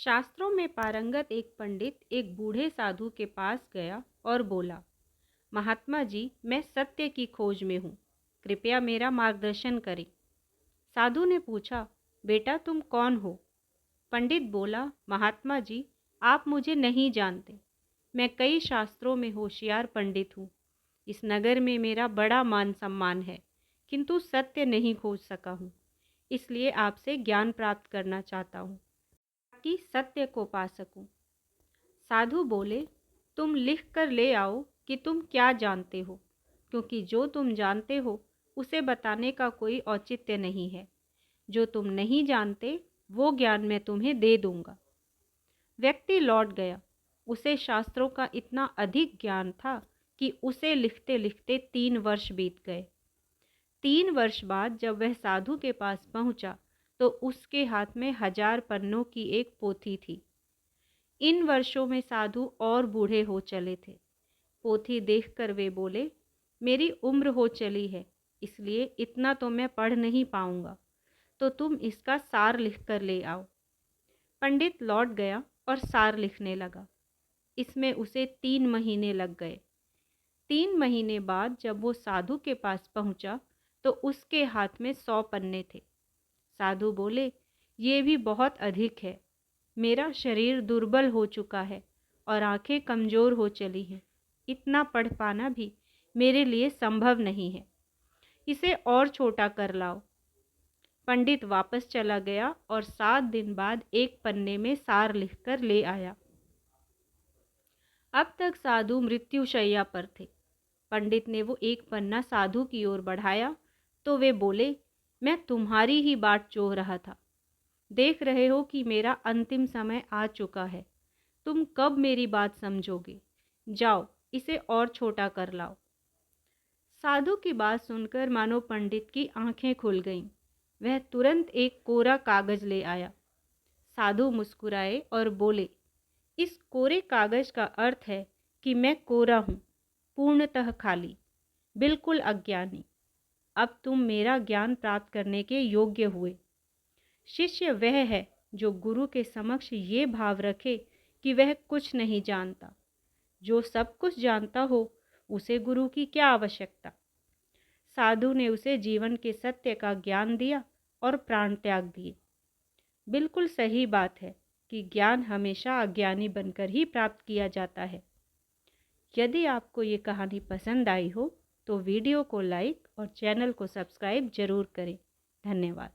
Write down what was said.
शास्त्रों में पारंगत एक पंडित एक बूढ़े साधु के पास गया और बोला, महात्मा जी, मैं सत्य की खोज में हूँ, कृपया मेरा मार्गदर्शन करें। साधु ने पूछा, बेटा तुम कौन हो? पंडित बोला, महात्मा जी, आप मुझे नहीं जानते। मैं कई शास्त्रों में होशियार पंडित हूँ। इस नगर में मेरा बड़ा मान सम्मान है, किंतु सत्य नहीं खोज सका हूँ। इसलिए आपसे ज्ञान प्राप्त करना चाहता हूँ ताकि सत्य को पा सकूं। साधु बोले, तुम लिख कर ले आओ कि तुम क्या जानते हो, क्योंकि जो तुम जानते हो उसे बताने का कोई औचित्य नहीं है। जो तुम नहीं जानते वो ज्ञान मैं तुम्हें दे दूंगा। व्यक्ति लौट गया। उसे शास्त्रों का इतना अधिक ज्ञान था कि उसे लिखते लिखते 3 वर्ष बीत गए। 3 वर्ष बाद जब वह साधु के पास पहुंचा तो उसके हाथ में 1000 पन्नों की एक पोथी थी। इन वर्षों में साधु और बूढ़े हो चले थे। पोथी देखकर वे बोले, मेरी उम्र हो चली है, इसलिए इतना तो मैं पढ़ नहीं पाऊंगा, तो तुम इसका सार लिख कर ले आओ। पंडित लौट गया और सार लिखने लगा। इसमें उसे 3 महीने लग गए। 3 महीने बाद जब वो साधु के पास पहुंचा तो उसके हाथ में 100 पन्ने थे। साधु बोले, ये भी बहुत अधिक है। मेरा शरीर दुर्बल हो चुका है और आंखें कमजोर हो चली हैं। इतना पढ़ पाना भी मेरे लिए संभव नहीं है। इसे और छोटा कर लाओ। पंडित वापस चला गया और 7 दिन बाद एक पन्ने में सार लिखकर ले आया। अब तक साधु मृत्युशैया पर थे। पंडित ने वो एक पन्ना साधु की ओर बढ़ाया तो वे बोले, मैं तुम्हारी ही बाट जोह रहा था। देख रहे हो कि मेरा अंतिम समय आ चुका है। तुम कब मेरी बात समझोगे? जाओ, इसे और छोटा कर लाओ। साधु की बात सुनकर मानो पंडित की आंखें खुल गईं। वह तुरंत एक कोरा कागज ले आया। साधु मुस्कुराए और बोले, इस कोरे कागज का अर्थ है कि मैं कोरा हूँ, पूर्णतः खाली, बिल्कुल अज्ञानी। अब तुम मेरा ज्ञान प्राप्त करने के योग्य हुए। शिष्य वह है जो गुरु के समक्ष ये भाव रखे कि वह कुछ नहीं जानता। जो सब कुछ जानता हो उसे गुरु की क्या आवश्यकता। साधु ने उसे जीवन के सत्य का ज्ञान दिया और प्राण त्याग दिए। बिल्कुल सही बात है कि ज्ञान हमेशा अज्ञानी बनकर ही प्राप्त किया जाता है। यदि आपको ये कहानी पसंद आई हो तो वीडियो को लाइक और चैनल को सब्सक्राइब जरूर करें। धन्यवाद।